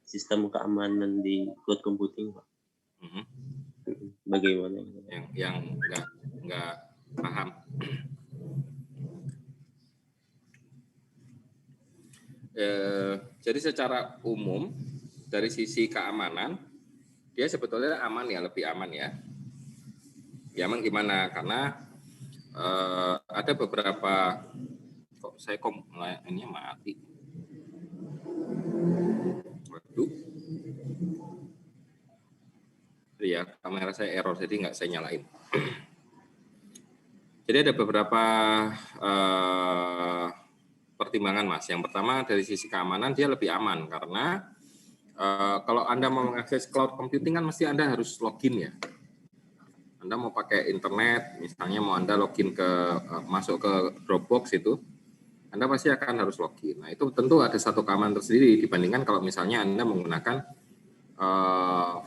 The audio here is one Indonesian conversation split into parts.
sistem keamanan di cloud computing, Pak. Bagaimana? Yang nggak paham. Jadi secara umum dari sisi keamanan dia sebetulnya aman ya, lebih aman ya. Ya aman gimana? Karena ada beberapa kok saya ini mati. Waduh. Ya kamera saya error jadi nggak saya nyalain. Jadi ada beberapa pertimbangan Mas. Yang pertama dari sisi keamanan dia lebih aman karena kalau Anda mau mengakses cloud computing kan mesti Anda harus login ya. Anda mau pakai internet, misalnya mau Anda login masuk ke Dropbox itu, Anda pasti akan harus login. Nah itu tentu ada satu keamanan tersendiri dibandingkan kalau misalnya Anda menggunakan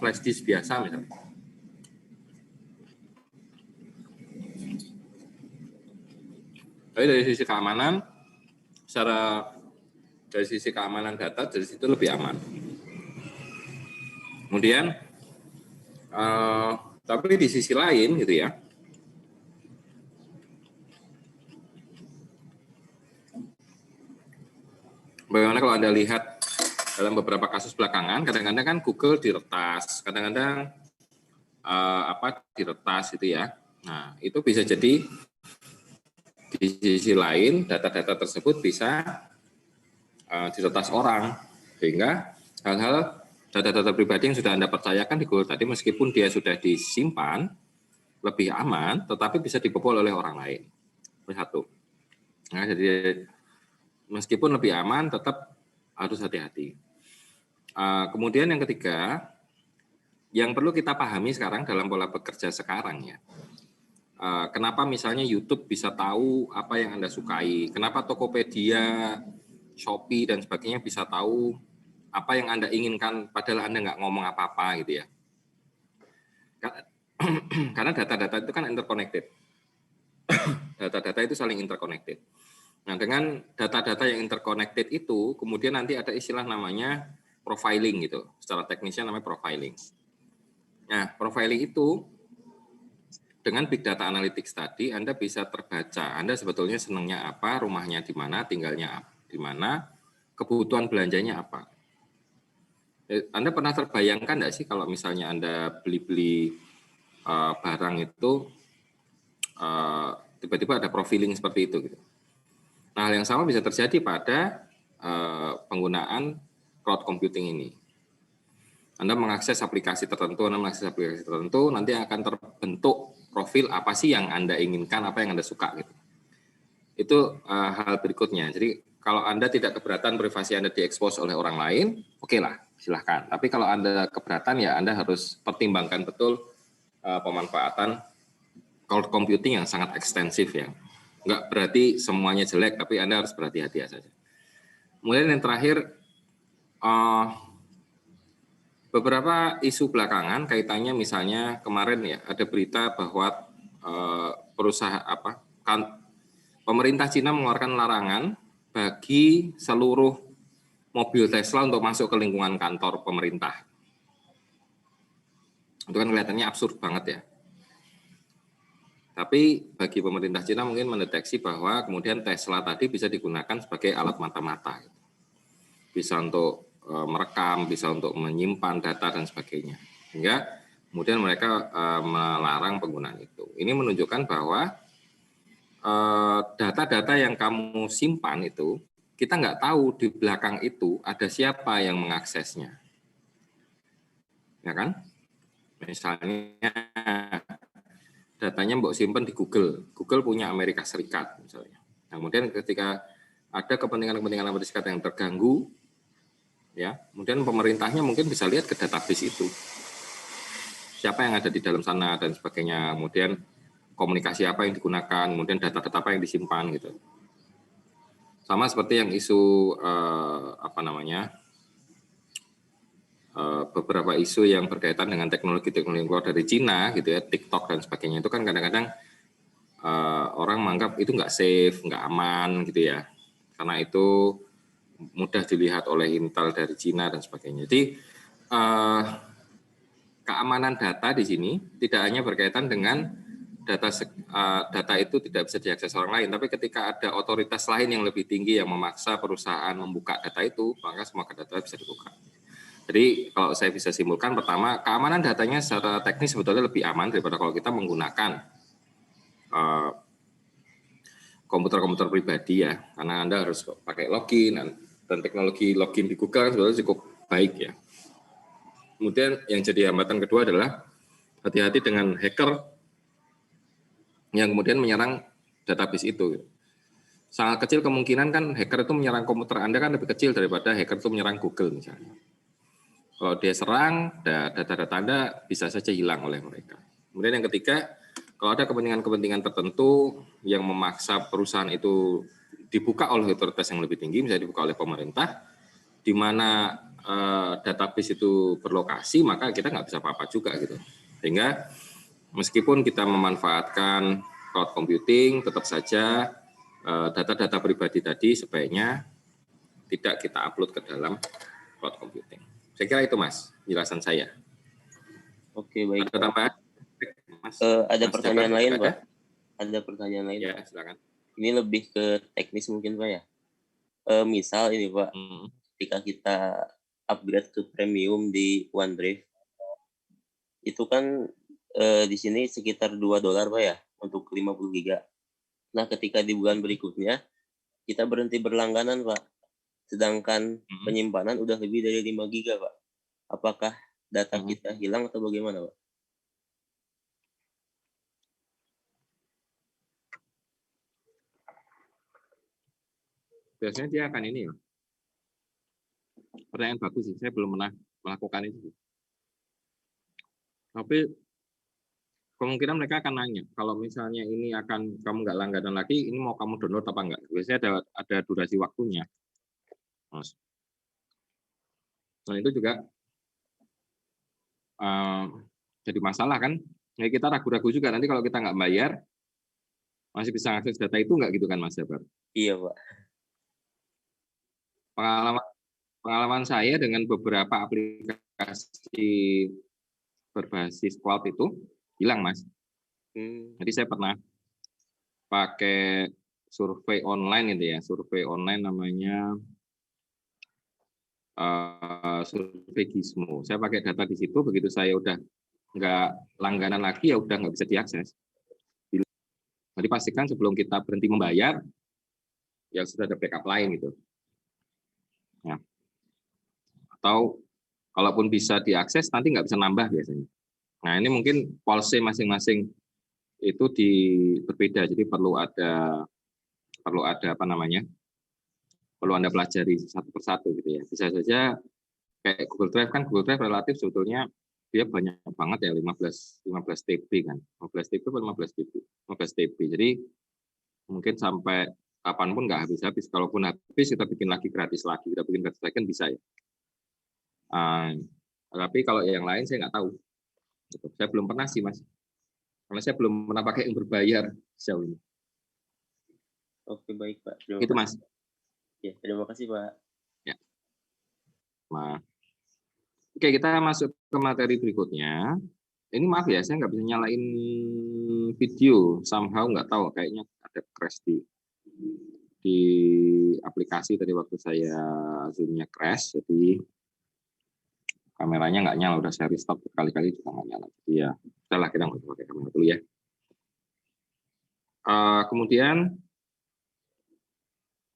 flash disk biasa misalnya. Tapi dari sisi keamanan, dari sisi keamanan data dari situ lebih aman. Kemudian, tapi di sisi lain gitu ya, bagaimana kalau Anda lihat dalam beberapa kasus belakangan, kadang-kadang kan Google diretas, kadang-kadang diretas gitu ya. Nah itu bisa jadi di sisi lain data-data tersebut bisa diretas orang, sehingga hal-hal data-data pribadi yang sudah Anda percayakan di Google tadi, meskipun dia sudah disimpan lebih aman, tetapi bisa dibobol oleh orang lain. Satu. Nah, jadi meskipun lebih aman, tetap harus hati-hati. Kemudian yang ketiga, yang perlu kita pahami sekarang dalam pola bekerja sekarang ya. Kenapa misalnya YouTube bisa tahu apa yang Anda sukai? Kenapa Tokopedia, Shopee dan sebagainya bisa tahu apa yang Anda inginkan padahal Anda nggak ngomong apa-apa gitu ya. Karena data-data itu kan interconnected. Data-data itu saling interconnected. Nah, dengan data-data yang interconnected itu, kemudian nanti ada istilah namanya profiling gitu. Secara teknisnya namanya profiling. Nah, profiling itu dengan big data analytics tadi, Anda bisa terbaca. Anda sebetulnya senangnya apa, rumahnya di mana, tinggalnya di mana, kebutuhan belanjanya apa. Anda pernah terbayangkan nggak sih kalau misalnya Anda beli-beli barang itu tiba-tiba ada profiling seperti itu gitu. Nah, hal yang sama bisa terjadi pada penggunaan cloud computing ini. Anda mengakses aplikasi tertentu, nanti akan terbentuk profil apa sih yang Anda inginkan, apa yang Anda suka gitu. Itu hal berikutnya. Jadi kalau Anda tidak keberatan privasi Anda diekspos oleh orang lain, oke lah, silahkan. Tapi kalau Anda keberatan ya Anda harus pertimbangkan betul pemanfaatan cloud computing yang sangat ekstensif ya. Enggak berarti semuanya jelek, tapi Anda harus berhati-hati saja. Kemudian yang terakhir, beberapa isu belakangan kaitannya misalnya kemarin ya ada berita bahwa pemerintah Cina mengeluarkan larangan bagi seluruh mobil Tesla untuk masuk ke lingkungan kantor pemerintah. Itu kan kelihatannya absurd banget ya. Tapi bagi pemerintah Cina mungkin mendeteksi bahwa kemudian Tesla tadi bisa digunakan sebagai alat mata-mata. Bisa untuk merekam, bisa untuk menyimpan data dan sebagainya. Sehingga kemudian mereka melarang penggunaan itu. Ini menunjukkan bahwa data-data yang kamu simpan itu, kita nggak tahu di belakang itu ada siapa yang mengaksesnya. Ya kan? Misalnya datanya mbok simpan di Google. Google punya Amerika Serikat misalnya. Nah, kemudian ketika ada kepentingan-kepentingan Amerika Serikat yang terganggu, ya, kemudian pemerintahnya mungkin bisa lihat ke database itu. Siapa yang ada di dalam sana dan sebagainya. Kemudian komunikasi apa yang digunakan, kemudian data-data apa yang disimpan gitu. Sama seperti yang isu beberapa isu yang berkaitan dengan teknologi-teknologi yang keluar dari Cina gitu ya, TikTok dan sebagainya itu kan kadang-kadang orang menganggap itu nggak safe, nggak aman gitu ya, karena itu mudah dilihat oleh intel dari Cina dan sebagainya. Jadi keamanan data di sini tidak hanya berkaitan dengan data itu tidak bisa diakses orang lain, tapi ketika ada otoritas lain yang lebih tinggi yang memaksa perusahaan membuka data itu, maka semua data bisa dibuka. Jadi kalau saya bisa simpulkan, pertama, keamanan datanya secara teknis sebetulnya lebih aman daripada kalau kita menggunakan komputer-komputer pribadi ya, karena Anda harus pakai login, dan teknologi login di Google sebetulnya cukup baik ya. Kemudian yang jadi hambatan kedua adalah hati-hati dengan hacker yang kemudian menyerang database itu. Sangat kecil kemungkinan kan hacker itu menyerang komputer Anda kan lebih kecil daripada hacker itu menyerang Google misalnya. Kalau dia serang, data-data Anda bisa saja hilang oleh mereka. Kemudian yang ketiga, kalau ada kepentingan-kepentingan tertentu yang memaksa perusahaan itu dibuka oleh otoritas yang lebih tinggi, misalnya dibuka oleh pemerintah, di mana database itu berlokasi, maka kita nggak bisa apa-apa juga gitu. Sehingga meskipun kita memanfaatkan cloud computing, tetap saja data-data pribadi tadi sebaiknya tidak kita upload ke dalam cloud computing. Saya kira itu Mas, penjelasan saya. Oke, baik. Ada tambahan? Mas, ada Mas pertanyaan Jabar, lain, ada? Pak? Ada pertanyaan lain? Ya, Pak? silakan. Ini lebih ke teknis mungkin, Pak ya. Misal ini, Pak, ketika kita upgrade ke premium di OneDrive, itu kan di sini sekitar $2, Pak ya, untuk 50 giga. Nah, ketika di bulan berikutnya, kita berhenti berlangganan, Pak. Sedangkan penyimpanan udah lebih dari 5 giga, Pak. Apakah data kita hilang atau bagaimana, Pak? Biasanya dia akan ini ya. Pertanyaan bagus sih, saya belum pernah melakukan itu. Tapi kemungkinan mereka akan nanya, kalau misalnya ini akan kamu nggak langganan lagi, ini mau kamu download apa enggak? Biasanya ada durasi waktunya, Mas. Dan itu juga jadi masalah kan? Ya kita ragu-ragu juga nanti kalau kita nggak bayar, masih bisa akses data itu nggak gitu kan Mas Jabar? Iya, Pak. Pengalaman saya dengan beberapa aplikasi berbasis cloud itu hilang Mas. Jadi saya pernah pakai survei online itu ya, survei online namanya survei Gizmo. Saya pakai data di situ, begitu saya udah nggak langganan lagi ya udah nggak bisa diakses. Jadi pastikan sebelum kita berhenti membayar, ya sudah ada backup lain gitu. Ya. Atau kalaupun bisa diakses, nanti nggak bisa nambah biasanya. Nah ini mungkin policy masing-masing itu berbeda, jadi perlu ada apa namanya? Perlu Anda pelajari satu persatu gitu ya. Bisa saja kayak Google Drive kan, Google Drive relatif sebetulnya dia banyak banget ya 15 TB kan. 15 TB atau 15 TB? 15 TB. Jadi mungkin sampai kapanpun nggak habis-habis. Kalaupun habis kita bikin lagi gratis lagi, kita bikin gratis lagi kan bisa ya. Tapi kalau yang lain saya nggak tahu. Saya belum pernah sih Mas. Karena saya belum pernah pakai yang berbayar sejauh ini. Oke, baik Pak. Itu Mas. Ya, terima kasih Pak. Ya. Nah. Oke, kita masuk ke materi berikutnya. Ini maaf ya, saya nggak bisa nyalain video. Somehow nggak tahu, kayaknya ada crash di aplikasi tadi waktu saya zoom-nya crash. Jadi kameranya nggak nyala, udah saya restart berkali-kali juga nggak nyala. Jadi ya, udahlah kita nggak pakai kamera dulu ya. Kemudian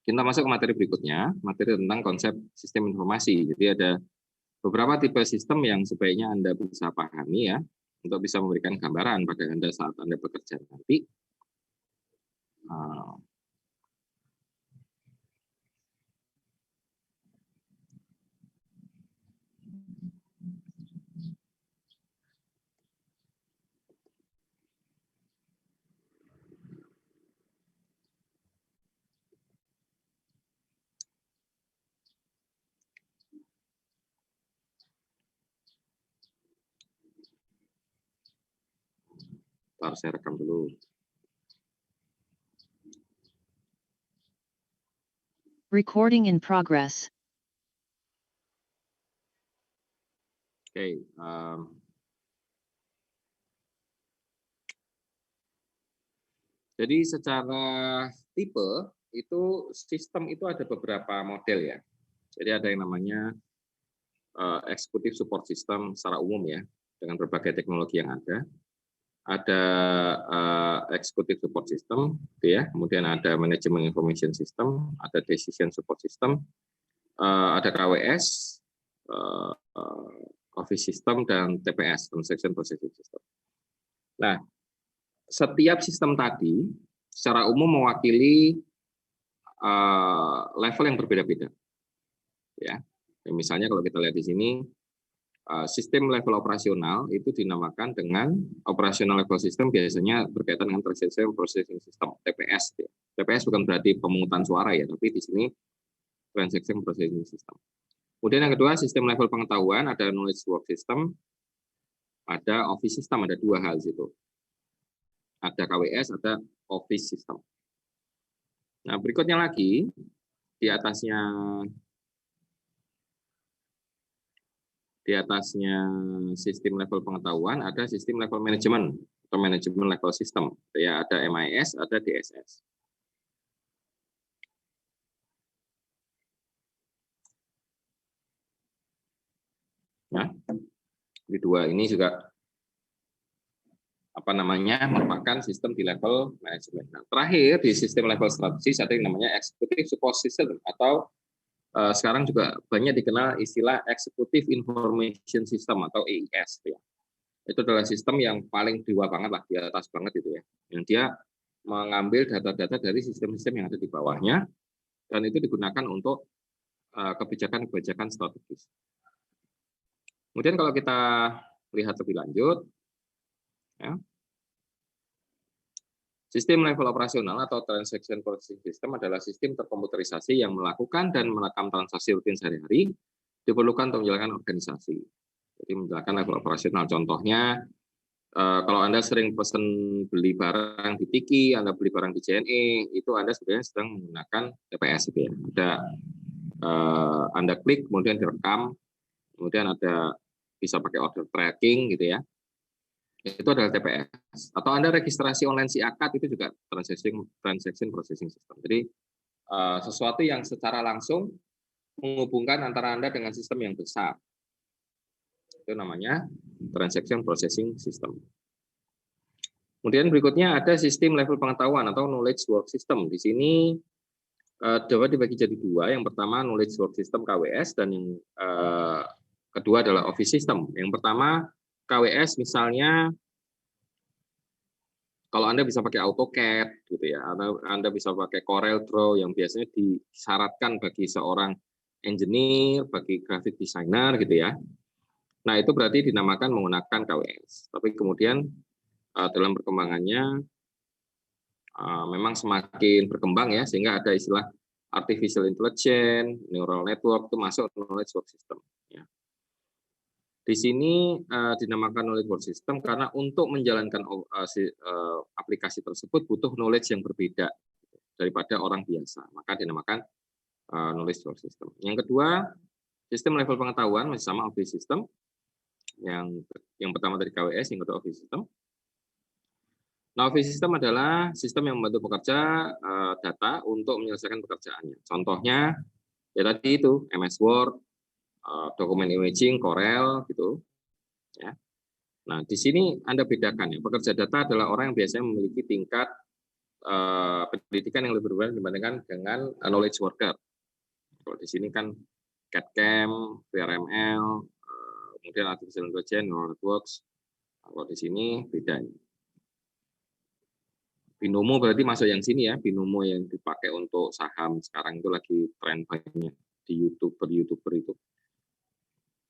kita masuk ke materi berikutnya, materi tentang konsep sistem informasi. Jadi ada beberapa tipe sistem yang sebaiknya Anda bisa pahami ya, untuk bisa memberikan gambaran pada Anda saat Anda bekerja nanti. Ntar saya rekam dulu. Recording in progress. Oke, jadi secara tipe itu sistem itu ada beberapa model ya. Jadi ada yang namanya executive support system secara umum ya, dengan berbagai teknologi yang ada. Ada executive support system, gitu ya. Kemudian ada management information system, ada decision support system, ada KWS, office system, dan TPS, transaction processing system. Nah, setiap sistem tadi secara umum mewakili level yang berbeda-beda. Ya, misalnya kalau kita lihat di sini, sistem level operasional itu dinamakan dengan operational level system, biasanya berkaitan dengan transaction processing system (TPS). TPS bukan berarti pemungutan suara ya, tapi di sini transaction processing system. Kemudian yang kedua, sistem level pengetahuan, ada knowledge work system, ada office system, ada dua hal di situ. Ada KWS, ada office system. Nah, berikutnya lagi, di atasnya sistem level pengetahuan, ada sistem level manajemen atau manajemen level system. Ya, ada MIS, ada DSS. Nah, di dua ini juga merupakan sistem di level manajemen. Nah, terakhir di sistem level strategis ada yang namanya executive support system, atau sekarang juga banyak dikenal istilah executive information system atau EIS ya. Itu adalah sistem yang paling dewa banget lah, di atas banget itu ya. Yang dia mengambil data-data dari sistem-sistem yang ada di bawahnya, dan itu digunakan untuk kebijakan-kebijakan strategis. Kemudian kalau kita lihat lebih lanjut, ya, sistem level operasional atau transaction processing system adalah sistem terkomputerisasi yang melakukan dan merekam transaksi rutin sehari-hari diperlukan untuk menjalankan organisasi. Jadi menjalankan level operasional. Contohnya, kalau Anda sering pesan beli barang di Tiki, Anda beli barang di JNE, itu Anda sebenarnya sedang menggunakan TPS. Ya. Ada Anda klik, kemudian direkam, kemudian ada bisa pakai order tracking gitu ya. Itu adalah TPS. Atau Anda registrasi online si akad, itu juga transaction processing system. Jadi sesuatu yang secara langsung menghubungkan antara Anda dengan sistem yang besar. Itu namanya transaction processing system. Kemudian berikutnya ada sistem level pengetahuan atau knowledge work system. Di sini dapat dibagi jadi dua. Yang pertama knowledge work system KWS, dan yang kedua adalah office system. Yang pertama KWS, misalnya kalau Anda bisa pakai AutoCAD gitu ya, atau Anda bisa pakai Corel Draw yang biasanya disyaratkan bagi seorang engineer, bagi graphic designer gitu ya. Nah, itu berarti dinamakan menggunakan KWS. Tapi kemudian dalam perkembangannya memang semakin berkembang ya, sehingga ada istilah artificial intelligence, neural network, itu masuk knowledge work system ya. Di sini dinamakan knowledge work system karena untuk menjalankan aplikasi tersebut butuh knowledge yang berbeda daripada orang biasa, maka dinamakan knowledge work system. Yang kedua, sistem level pengetahuan masih sama office system. Yang pertama dari KWS, yang kedua office system. Nah, office system adalah sistem yang membantu pekerja data untuk menyelesaikan pekerjaannya. Contohnya ya tadi itu MS Word, dokumen imaging, Corel gitu ya. Nah, di sini Anda bedakan ya, pekerja data adalah orang yang biasanya memiliki tingkat pendidikan yang lebih berbeda dibandingkan dengan knowledge worker. Kalau di sini kan CAD/CAM, VRML, kemudian artificial intelligence, neural networks. Kalau di sini beda. Binomo berarti masuk yang sini ya, binomo yang dipakai untuk saham sekarang itu lagi tren banyak di YouTuber itu.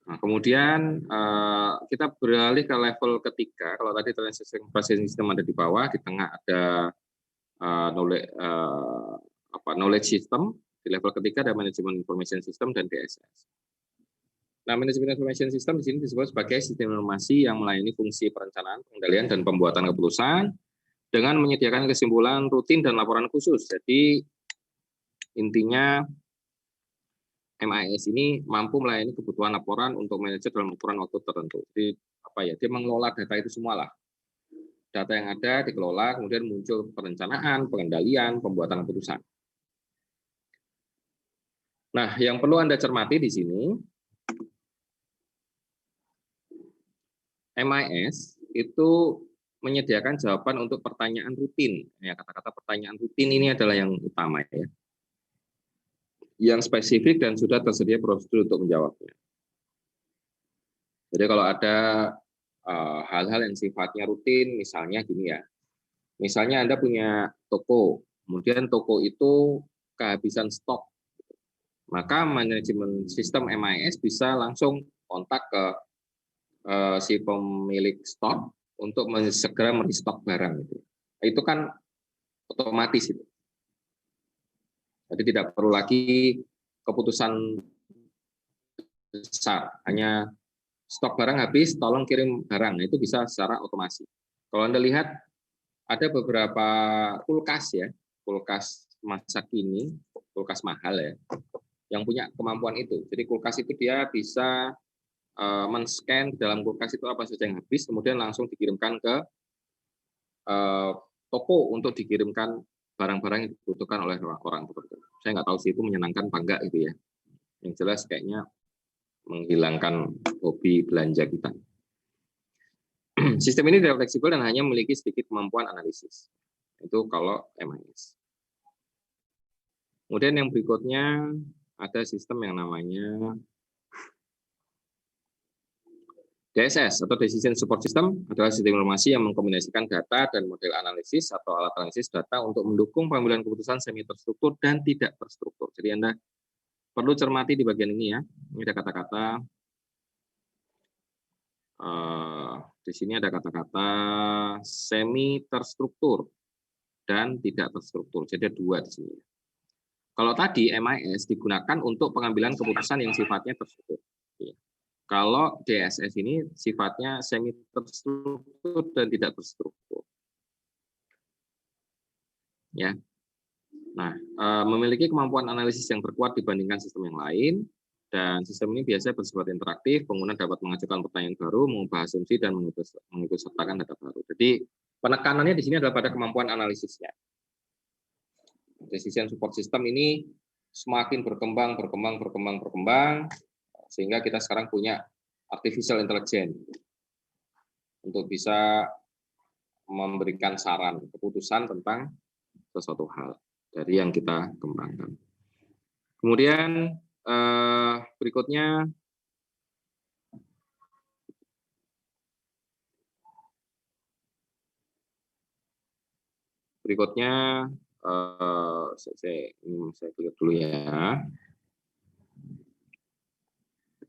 Nah, kemudian kita beralih ke level ketiga. Kalau tadi transaction processing system ada di bawah, di tengah ada knowledge system. Di level ketiga ada management information system dan DSS. Nah, management information system di sini disebut sebagai sistem informasi yang melayani fungsi perencanaan, pengendalian, dan pembuatan keputusan dengan menyediakan kesimpulan rutin dan laporan khusus. Jadi intinya MIS ini mampu melayani kebutuhan laporan untuk manajer dalam ukuran waktu tertentu. Jadi dia mengelola data itu semua lah. Data yang ada dikelola, kemudian muncul perencanaan, pengendalian, pembuatan keputusan. Nah, yang perlu Anda cermati di sini, MIS itu menyediakan jawaban untuk pertanyaan rutin. Ya, kata-kata pertanyaan rutin ini adalah yang utama ya. Yang spesifik dan sudah tersedia prosedur untuk menjawabnya. Jadi kalau ada hal-hal yang sifatnya rutin, misalnya gini ya. Misalnya Anda punya toko, kemudian toko itu kehabisan stok. Maka manajemen sistem MIS bisa langsung kontak ke si pemilik stok untuk segera merestock barang. Itu kan otomatis itu. Jadi tidak perlu lagi keputusan besar, hanya stok barang habis, tolong kirim barang. Nah, itu bisa secara otomasi. Kalau Anda lihat ada beberapa kulkas ya, kulkas masa kini, kulkas mahal ya, yang punya kemampuan itu. Jadi kulkas itu dia bisa men-scan di dalam kulkas itu apa saja yang habis, kemudian langsung dikirimkan ke toko untuk dikirimkan barang-barang yang dibutuhkan oleh orang tertentu. Saya nggak tahu sih itu menyenangkan apa enggak gitu ya. Yang jelas kayaknya menghilangkan hobi belanja kita. Sistem ini tidak fleksibel dan hanya memiliki sedikit kemampuan analisis. Itu kalau MIS. Kemudian yang berikutnya ada sistem yang namanya DSS atau Decision Support System, adalah sistem informasi yang mengkombinasikan data dan model analisis atau alat analisis data untuk mendukung pengambilan keputusan semi terstruktur dan tidak terstruktur. Jadi Anda perlu cermati di bagian ini ya. Ini ada kata-kata di sini ada kata-kata semi terstruktur dan tidak terstruktur. Jadi ada dua di sini. Kalau tadi MIS digunakan untuk pengambilan keputusan yang sifatnya terstruktur. Kalau DSS ini sifatnya semi terstruktur dan tidak terstruktur. Ya. Nah, memiliki kemampuan analisis yang terkuat dibandingkan sistem yang lain, dan sistem ini biasanya bersifat interaktif, pengguna dapat mengajukan pertanyaan baru, mengubah asumsi, dan mengikutsertakan data baru. Jadi, penekanannya di sini adalah pada kemampuan analisisnya. Decision support system ini semakin berkembang, sehingga kita sekarang punya artificial intelligence untuk bisa memberikan saran, keputusan tentang sesuatu hal dari yang kita kembangkan. Kemudian berikutnya saya klik dulu ya.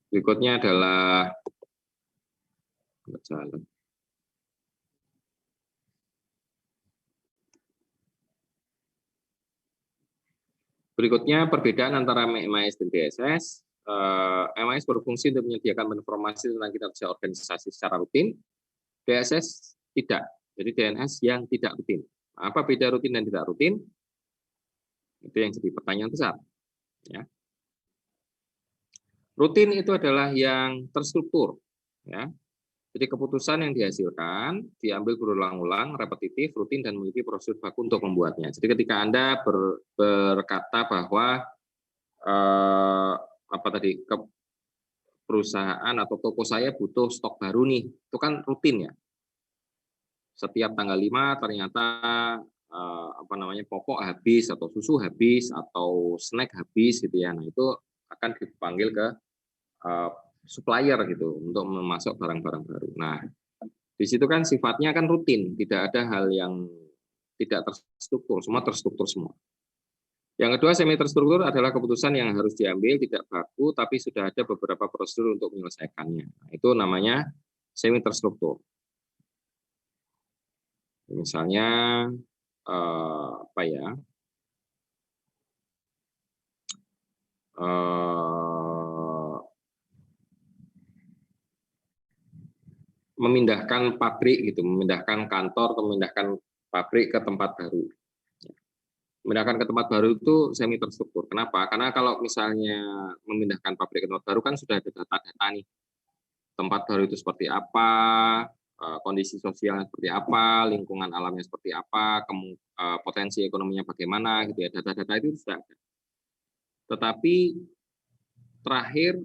Berikutnya adalah jalan. Berikutnya perbedaan antara MIS dan DSS. MIS berfungsi untuk menyediakan informasi tentang kinerja organisasi secara rutin. DSS tidak. Jadi DNS yang tidak rutin. Apa beda rutin dan tidak rutin? Itu yang jadi pertanyaan besar. Ya. Rutin itu adalah yang terstruktur. Ya. Jadi keputusan yang dihasilkan diambil berulang-ulang, repetitif, rutin, dan memiliki prosedur baku untuk membuatnya. Jadi ketika Anda berkata bahwa perusahaan atau toko saya butuh stok baru nih, itu kan rutin ya. Setiap tanggal 5 ternyata pokok habis atau susu habis atau snack habis gitu ya. Nah, itu akan dipanggil ke supplier gitu untuk memasok barang-barang baru. Nah, di situ kan sifatnya kan rutin, tidak ada hal yang tidak terstruktur, semua terstruktur semua. Yang kedua, semi terstruktur adalah keputusan yang harus diambil tidak baku, tapi sudah ada beberapa prosedur untuk menyelesaikannya. Nah, itu namanya semi terstruktur. Misalnya memindahkan pabrik gitu, memindahkan kantor, memindahkan pabrik ke tempat baru. Memindahkan ke tempat baru itu semi terstruktur. Kenapa? Karena kalau misalnya memindahkan pabrik ke tempat baru kan sudah ada data-data nih. Tempat baru itu seperti apa, kondisi sosialnya seperti apa, lingkungan alamnya seperti apa, potensi ekonominya bagaimana gitu ya. Data-data itu sudah ada. Tetapi terakhir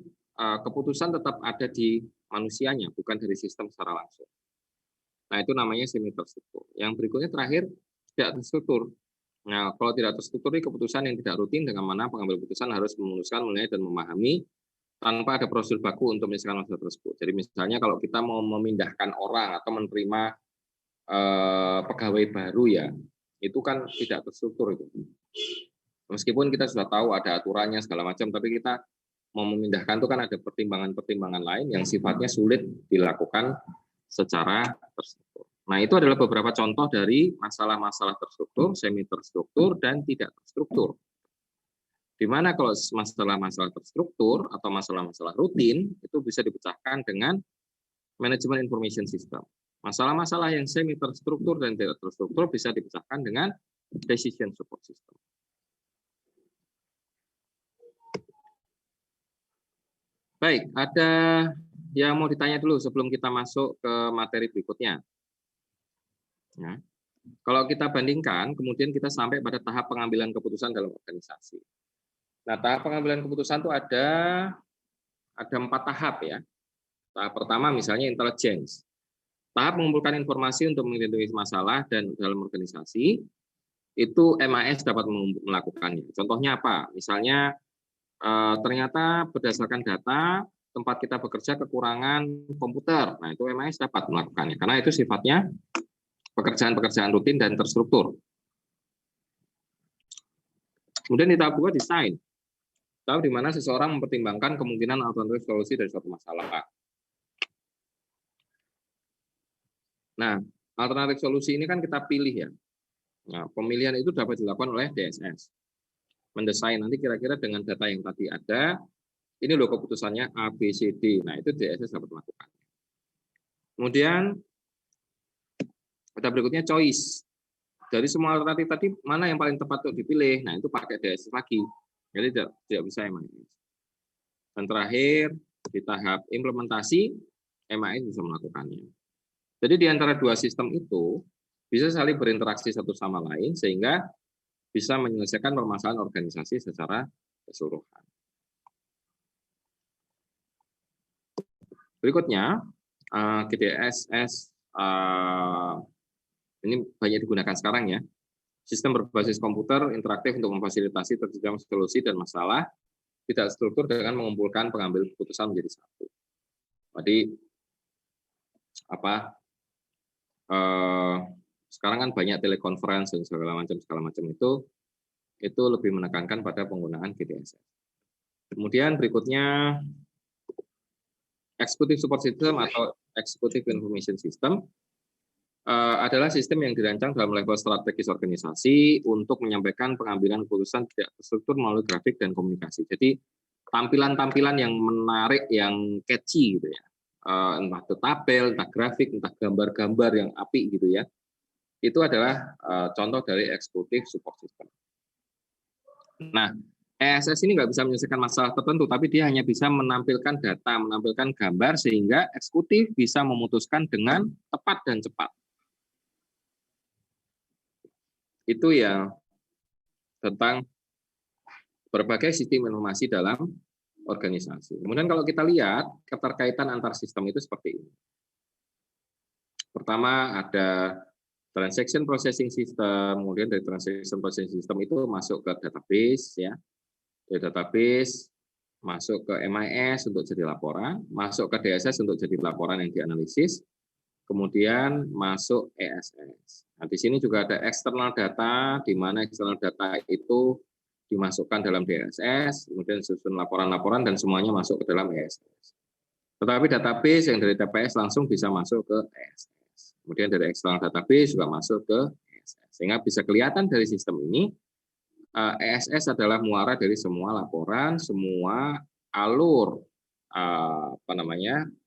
keputusan tetap ada di manusianya, bukan dari sistem secara langsung. Nah, itu namanya semi terstruktur. Yang berikutnya terakhir tidak terstruktur. Nah, kalau tidak terstruktur, keputusan yang tidak rutin dengan mana pengambil keputusan harus memutuskan, menilai, dan memahami tanpa ada prosedur baku untuk menyelesaikan masalah tersebut. Jadi misalnya kalau kita mau memindahkan orang atau menerima pegawai baru ya, itu kan tidak terstruktur itu. Meskipun kita sudah tahu ada aturannya segala macam, tapi kita mau memindahkan itu kan ada pertimbangan-pertimbangan lain yang sifatnya sulit dilakukan secara terstruktur. Nah, itu adalah beberapa contoh dari masalah-masalah terstruktur, semi terstruktur, dan tidak terstruktur. Di mana kalau masalah-masalah terstruktur atau masalah-masalah rutin itu bisa dipecahkan dengan manajemen information system. Masalah-masalah yang semi terstruktur dan tidak terstruktur bisa dipecahkan dengan decision support system. Baik, ada yang mau ditanya dulu sebelum kita masuk ke materi berikutnya. Ya. Kalau kita bandingkan, kemudian kita sampai pada tahap pengambilan keputusan dalam organisasi. Nah, tahap pengambilan keputusan itu ada 4 tahap ya. Tahap pertama misalnya intelligence. Tahap mengumpulkan informasi untuk mengidentifikasi masalah dan dalam organisasi, itu MAS dapat melakukannya. Contohnya apa? Misalnya ternyata berdasarkan data tempat kita bekerja kekurangan komputer. Nah, itu MAS dapat melakukannya karena itu sifatnya pekerjaan-pekerjaan rutin dan terstruktur. Kemudian di tahap 2 desain. Tahap di mana seseorang mempertimbangkan kemungkinan alternatif solusi dari suatu masalah. Nah, alternatif solusi ini kan kita pilih ya. Nah, pemilihan itu dapat dilakukan oleh DSS. Mendesain nanti kira-kira dengan data yang tadi ada, ini loh keputusannya A, B, C, D. Nah, itu DSS dapat melakukan. Kemudian ada berikutnya choice. Dari semua alternatif tadi, mana yang paling tepat untuk dipilih? Nah, itu pakai DSS lagi. Jadi tidak bisa MAS. Dan terakhir, di tahap implementasi, MAS bisa melakukannya. Jadi di antara dua sistem itu, bisa saling berinteraksi satu sama lain, sehingga bisa menyelesaikan permasalahan organisasi secara keseluruhan. Berikutnya, GDSS ini banyak digunakan sekarang ya. Sistem berbasis komputer interaktif untuk memfasilitasi terjadinya solusi dan masalah tidak struktur dengan mengumpulkan pengambil keputusan menjadi satu. Jadi sekarang kan banyak telekonferensi dan segala macam itu lebih menekankan pada penggunaan GDSS. Kemudian berikutnya Executive Support System atau Executive Information System adalah sistem yang dirancang dalam level strategis organisasi untuk menyampaikan pengambilan keputusan tidak terstruktur melalui grafik dan komunikasi. Jadi tampilan-tampilan yang menarik, yang catchy gitu ya, entah itu tabel, entah grafik, entah gambar-gambar yang apik gitu ya, itu adalah contoh dari Executive Support System. Nah, ESS ini nggak bisa menyelesaikan masalah tertentu, tapi dia hanya bisa menampilkan data, menampilkan gambar, sehingga eksekutif bisa memutuskan dengan tepat dan cepat. Itu ya tentang berbagai sistem informasi dalam organisasi. Kemudian kalau kita lihat keterkaitan antar sistem itu seperti ini. Pertama ada transaction processing system, kemudian dari transaction processing system itu masuk ke database ya. Dari database masuk ke MIS untuk jadi laporan, masuk ke DSS untuk jadi laporan yang dianalisis, kemudian masuk ESS. Nah, di sini juga ada external data, di mana external data itu dimasukkan dalam DSS, kemudian susun laporan-laporan dan semuanya masuk ke dalam ESS. Tetapi database yang dari TPS langsung bisa masuk ke ESS. Kemudian dari external database juga masuk ke ESS. Sehingga bisa kelihatan dari sistem ini, ESS adalah muara dari semua laporan, semua alur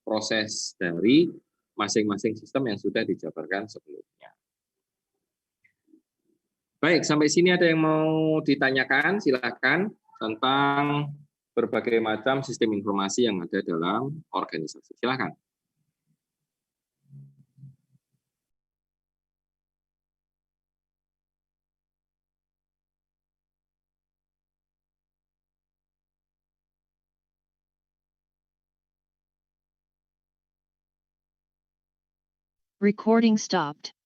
proses dari masing-masing sistem yang sudah dijabarkan sebelumnya. Baik, sampai sini ada yang mau ditanyakan, silakan, tentang berbagai macam sistem informasi yang ada dalam organisasi. Silakan. Recording stopped.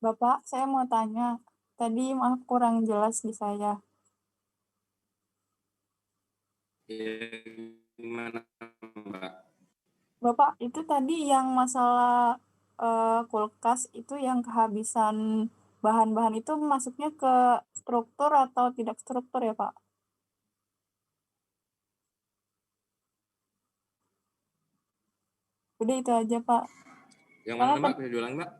Bapak, saya mau tanya. Tadi maaf kurang jelas di saya. Gimana, Mbak? Bapak, itu tadi yang masalah kulkas itu yang kehabisan bahan-bahan itu masuknya ke struktur atau tidak struktur ya, Pak? Udah itu aja, Pak. Yang Karena mana, Mbak? Bisa diulang, Mbak?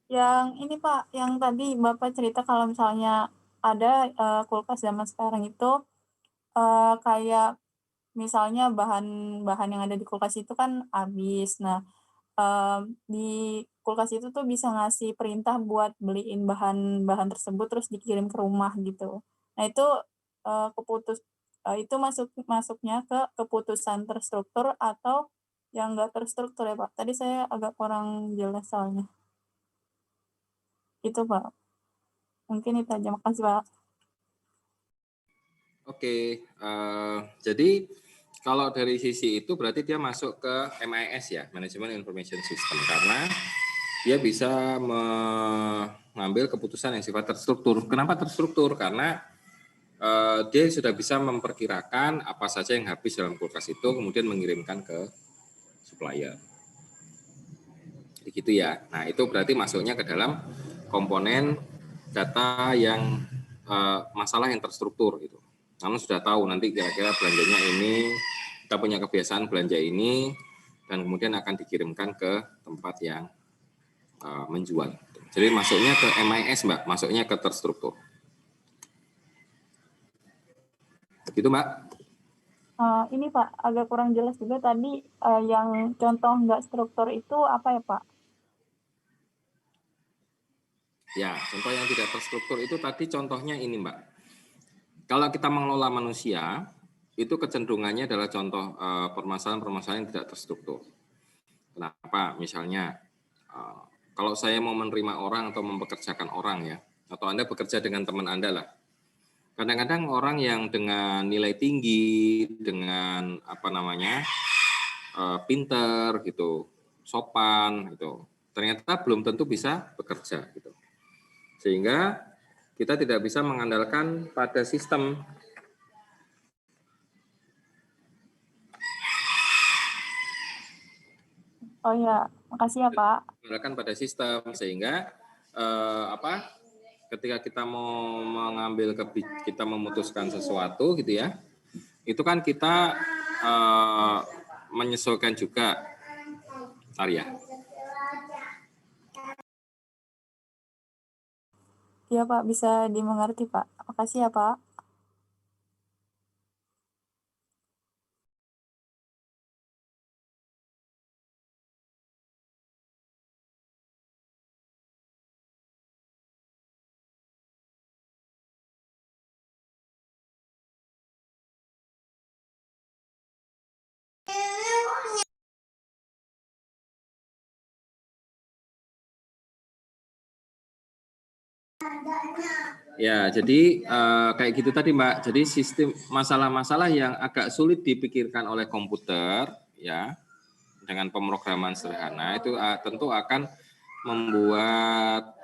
yang ini, Pak, yang tadi Bapak cerita kalau misalnya ada kulkas zaman sekarang itu kayak misalnya bahan-bahan yang ada di kulkas itu kan habis. Nah, di kulkas itu tuh bisa ngasih perintah buat beliin bahan-bahan tersebut terus dikirim ke rumah gitu. Nah itu itu masuknya ke keputusan terstruktur atau yang enggak terstruktur ya Pak? Tadi saya agak kurang jelas soalnya. Itu Pak. Mungkin itu aja. Makasih Pak. Oke, jadi kalau dari sisi itu berarti dia masuk ke MIS ya, Management Information System, karena dia bisa mengambil keputusan yang sifat terstruktur. Kenapa terstruktur? Karena dia sudah bisa memperkirakan apa saja yang habis dalam kulkas itu, kemudian mengirimkan ke supplier. Begitu ya. Nah itu berarti masuknya ke dalam komponen data yang masalah yang terstruktur gitu. Namun sudah tahu nanti kira-kira belanjanya ini, kita punya kebiasaan belanja ini, dan kemudian akan dikirimkan ke tempat yang menjual. Jadi masuknya ke MIS, Mbak, masuknya ke terstruktur. Begitu, Mbak? Ini Pak, agak kurang jelas juga tadi yang contoh nggak struktur itu apa ya Pak? Ya, contoh yang tidak terstruktur itu tadi contohnya ini, Mbak. Kalau kita mengelola manusia, itu kecenderungannya adalah contoh permasalahan-permasalahan yang tidak terstruktur. Kenapa? Misalnya, kalau saya mau menerima orang atau mempekerjakan orang ya, atau Anda bekerja dengan teman Anda lah. Kadang-kadang orang yang dengan nilai tinggi, dengan pinter gitu, sopan gitu, ternyata belum tentu bisa bekerja gitu. Sehingga kita tidak bisa mengandalkan pada sistem. Oh ya, makasih ya Pak. Mengandalkan pada sistem sehingga ketika kita mau mengambil kita memutuskan sesuatu gitu ya, itu kan kita menyesuaikan juga, Arya. Iya Pak, bisa dimengerti Pak. Makasih ya Pak. Ya, jadi kayak gitu tadi Mbak. Jadi sistem masalah-masalah yang agak sulit dipikirkan oleh komputer, ya, dengan pemrograman sederhana itu tentu akan membuat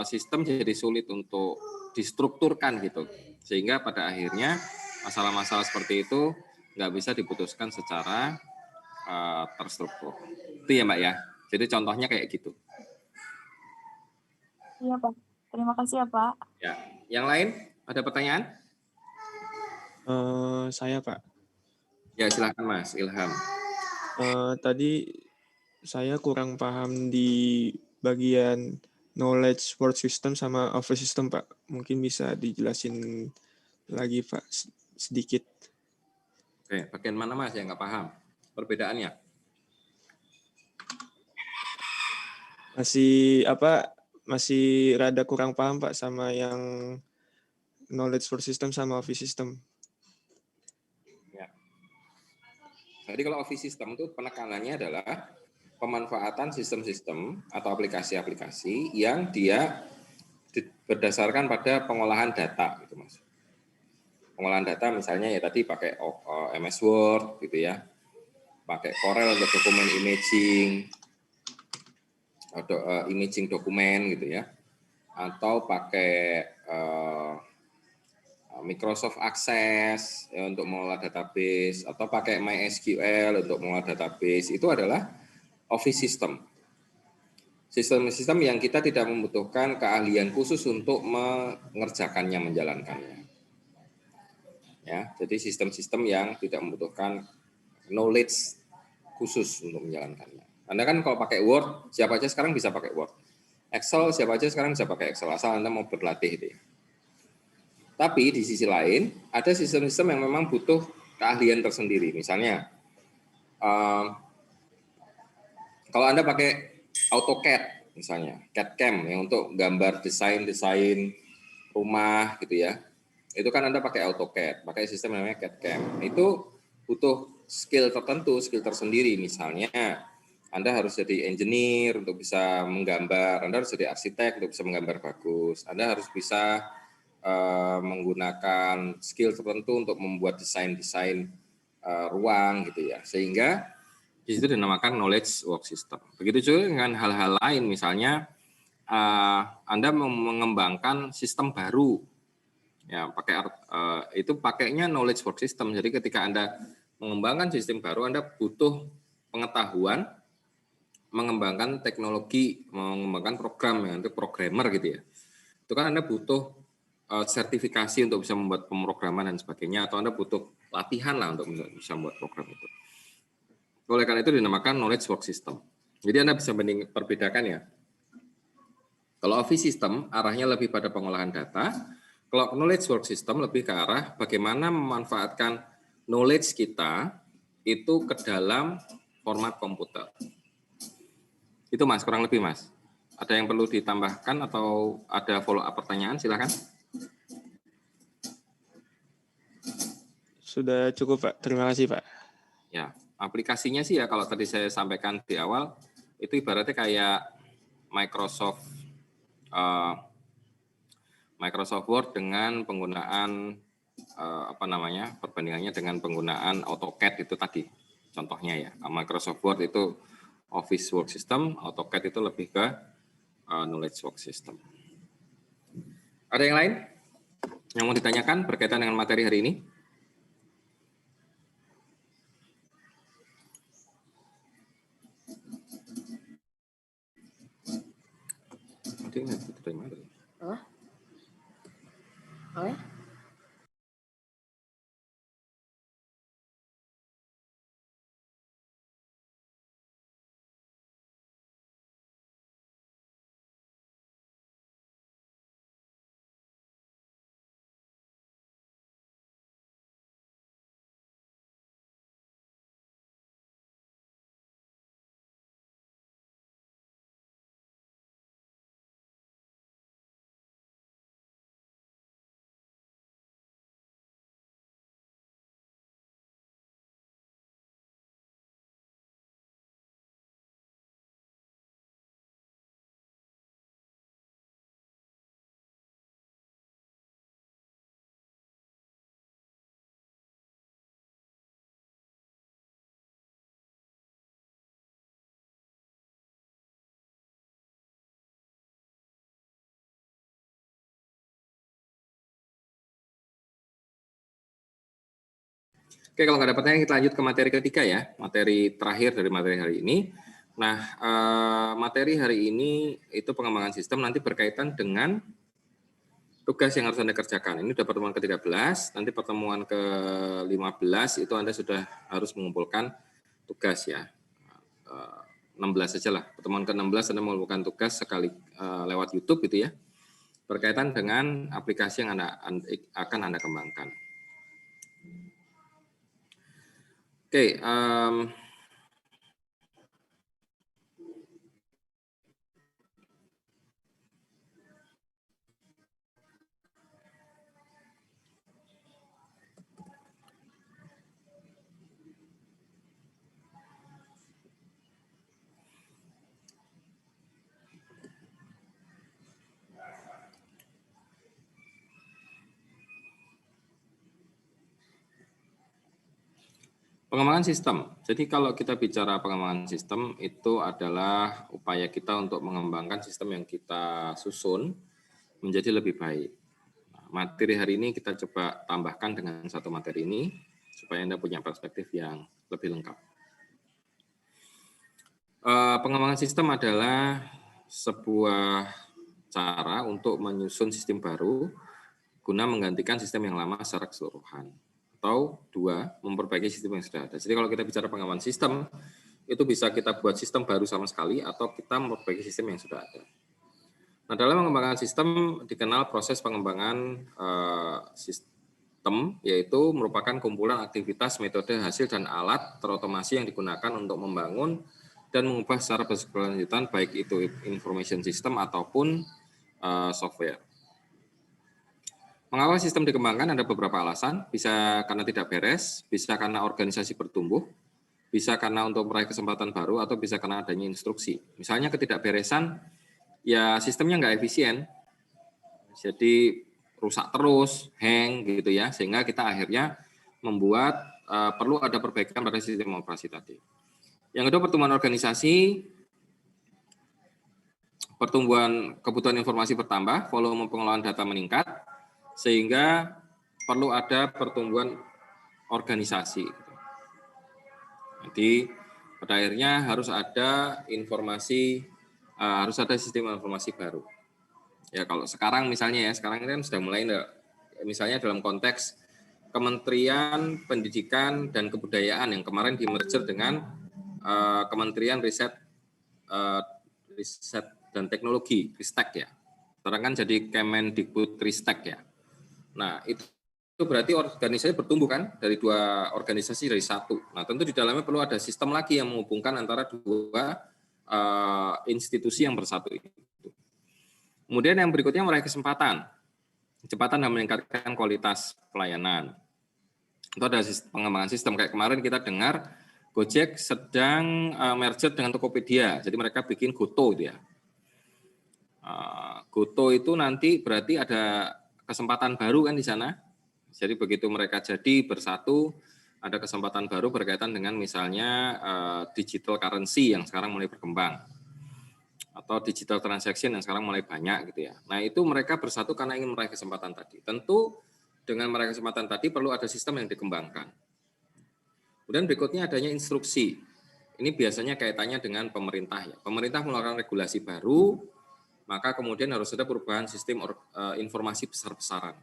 sistem jadi sulit untuk distrukturkan gitu. Sehingga pada akhirnya masalah-masalah seperti itu nggak bisa diputuskan secara terstruktur. Itu ya Mbak ya. Jadi contohnya kayak gitu. Iya Pak. Terima kasih ya Pak. Ya, yang lain ada pertanyaan? Saya, Pak. Ya, silakan Mas Ilham. Tadi saya kurang paham di bagian knowledge word system sama office system, Pak. Mungkin bisa dijelasin lagi, Pak, sedikit. Oke, bagian mana Mas yang nggak paham perbedaannya? Masih rada kurang paham, Pak, sama yang knowledge word system sama office system. Ya. Jadi kalau office system itu penekanannya adalah pemanfaatan sistem-sistem atau aplikasi-aplikasi yang dia berdasarkan pada pengolahan data, gitu Mas. Pengolahan data misalnya ya tadi pakai MS Word, gitu ya, pakai Corel untuk dokumen imaging, atau imaging dokumen, gitu ya, atau pakai Microsoft Access ya, untuk mengolah database, atau pakai MySQL untuk mengolah database. Itu adalah office system. Sistem-sistem yang kita tidak membutuhkan keahlian khusus untuk mengerjakannya, menjalankannya. Ya, jadi sistem-sistem yang tidak membutuhkan knowledge khusus untuk menjalankannya. Anda kan kalau pakai Word, siapa aja sekarang bisa pakai Word. Excel, siapa aja sekarang bisa pakai Excel, asal Anda mau berlatih itu ya. Tapi di sisi lain, ada sistem-sistem yang memang butuh keahlian tersendiri. Misalnya, kalau Anda pakai AutoCAD, misalnya, CAD-CAM, yang untuk gambar desain rumah, gitu ya. Itu kan Anda pakai AutoCAD, pakai sistem namanya CAD-CAM. Itu butuh skill tertentu, skill tersendiri. Misalnya, Anda harus jadi engineer untuk bisa menggambar, Anda harus jadi arsitek untuk bisa menggambar bagus, Anda harus bisa menggunakan skill tertentu untuk membuat desain-desain ruang gitu ya, sehingga di situ dinamakan knowledge work system. Begitu juga dengan hal-hal lain, misalnya Anda mengembangkan sistem baru, ya itu pakainya knowledge work system. Jadi ketika Anda mengembangkan sistem baru, Anda butuh pengetahuan mengembangkan teknologi, mengembangkan program ya, untuk programmer gitu ya. Itu kan Anda butuh sertifikasi untuk bisa membuat pemrograman dan sebagainya, atau Anda butuh latihan lah untuk bisa membuat program itu. Oleh karena itu dinamakan knowledge work system. Jadi Anda bisa perbedakan ya. Kalau office system arahnya lebih pada pengolahan data, kalau knowledge work system lebih ke arah bagaimana memanfaatkan knowledge kita itu ke dalam format komputer. Itu Mas, kurang lebih Mas. Ada yang perlu ditambahkan atau ada follow up pertanyaan, silakan. Sudah cukup, Pak. Terima kasih, Pak. Ya, aplikasinya sih ya kalau tadi saya sampaikan di awal, itu ibaratnya kayak Microsoft Word dengan penggunaan perbandingannya dengan penggunaan AutoCAD itu tadi contohnya ya. Microsoft Word itu Office Work System, AutoCAD itu lebih ke Knowledge Work System. Ada yang lain yang mau ditanyakan berkaitan dengan materi hari ini? Oke, kalau nggak ada pertanyaan kita lanjut ke materi ketiga ya, materi terakhir dari materi hari ini. Nah, materi hari ini itu pengembangan sistem nanti berkaitan dengan tugas yang harus Anda kerjakan. Ini sudah pertemuan ke-13, nanti pertemuan ke-15 itu Anda sudah harus mengumpulkan tugas ya. 16 saja lah. Pertemuan ke-16 Anda mengumpulkan tugas sekali lewat YouTube gitu ya. Berkaitan dengan aplikasi yang akan Anda kembangkan. Oke, pengembangan sistem. Jadi kalau kita bicara pengembangan sistem, itu adalah upaya kita untuk mengembangkan sistem yang kita susun menjadi lebih baik. Materi hari ini kita coba tambahkan dengan satu materi ini, supaya Anda punya perspektif yang lebih lengkap. Pengembangan sistem adalah sebuah cara untuk menyusun sistem baru guna menggantikan sistem yang lama secara keseluruhan. Atau dua, memperbaiki sistem yang sudah ada. Jadi kalau kita bicara pengembangan sistem, itu bisa kita buat sistem baru sama sekali atau kita memperbaiki sistem yang sudah ada. Nah, dalam pengembangan sistem dikenal proses pengembangan sistem, yaitu merupakan kumpulan aktivitas, metode, hasil, dan alat terotomasi yang digunakan untuk membangun dan mengubah secara berkelanjutan, baik itu information system ataupun software. Mengapa sistem dikembangkan ada beberapa alasan, bisa karena tidak beres, bisa karena organisasi bertumbuh, bisa karena untuk meraih kesempatan baru, atau bisa karena adanya instruksi. Misalnya ketidakberesan, ya sistemnya nggak efisien, jadi rusak terus, hang gitu ya, sehingga kita akhirnya membuat perlu ada perbaikan pada sistem operasi tadi. Yang kedua, pertumbuhan organisasi, pertumbuhan kebutuhan informasi bertambah, volume pengelolaan data meningkat, sehingga perlu ada pertumbuhan organisasi. Jadi pada akhirnya harus ada informasi, harus ada sistem informasi baru. Ya kalau sekarang misalnya ya, sekarang kan sudah mulai, misalnya dalam konteks Kementerian Pendidikan dan Kebudayaan yang kemarin di-merger dengan Kementerian Riset dan Teknologi, Ristek ya. Sekarang kan jadi Kemendikbud-Ristek ya. Nah, itu berarti organisasi bertumbuh kan, dari dua organisasi dari satu. Nah, tentu di dalamnya perlu ada sistem lagi yang menghubungkan antara dua institusi yang bersatu itu. Kemudian yang berikutnya meraih kecepatan dan meningkatkan kualitas pelayanan. Itu ada pengembangan sistem, kayak kemarin kita dengar Gojek sedang merger dengan Tokopedia, jadi mereka bikin Goto itu ya. Goto itu nanti berarti ada kesempatan baru kan di sana. Jadi begitu mereka jadi bersatu, ada kesempatan baru berkaitan dengan misalnya digital currency yang sekarang mulai berkembang, atau digital transaction yang sekarang mulai banyak gitu ya. Nah itu mereka bersatu karena ingin meraih kesempatan tadi. Tentu dengan meraih kesempatan tadi perlu ada sistem yang dikembangkan. Kemudian berikutnya adanya instruksi. Ini biasanya kaitannya dengan pemerintah ya. Pemerintah mengeluarkan regulasi baru, maka kemudian harus ada perubahan sistem informasi besar-besaran.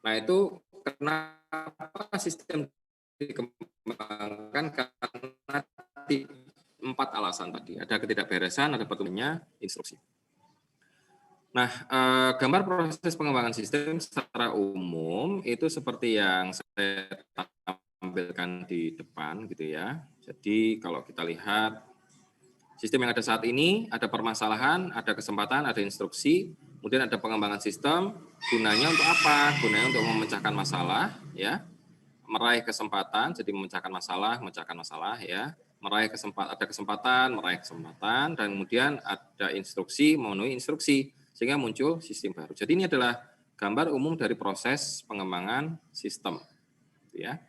Nah itu kenapa sistem dikembangkan, karena 4 alasan tadi. Ada ketidakberesan, ada pertumbuhannya, instruksi. Nah, gambar proses pengembangan sistem secara umum itu seperti yang saya tampilkan di depan gitu ya. Jadi kalau kita lihat sistem yang ada saat ini, ada permasalahan, ada kesempatan, ada instruksi, kemudian ada pengembangan sistem. Gunanya untuk apa? Gunanya untuk memecahkan masalah, ya, meraih kesempatan, jadi memecahkan masalah ya, meraih kesempatan, dan kemudian ada instruksi, memenuhi instruksi, sehingga muncul sistem baru. Jadi ini adalah gambar umum dari proses pengembangan sistem, ya.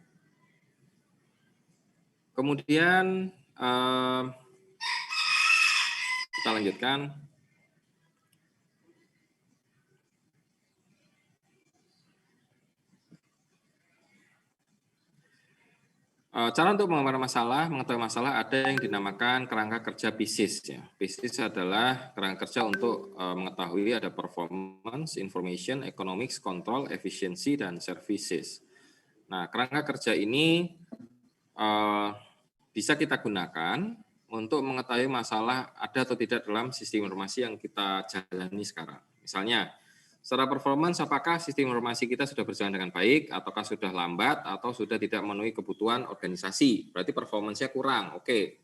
Kemudian kita lanjutkan. Cara untuk mengetahui masalah ada yang dinamakan kerangka kerja PISIS. Ya. PISIS adalah kerangka kerja untuk mengetahui ada performance, information, economics, control, efficiency, dan services. Nah, kerangka kerja ini bisa kita gunakan untuk mengetahui masalah ada atau tidak dalam sistem informasi yang kita jalani sekarang. Misalnya, secara performance, apakah sistem informasi kita sudah berjalan dengan baik, ataukah sudah lambat, atau sudah tidak memenuhi kebutuhan organisasi? Berarti performance-nya kurang, oke.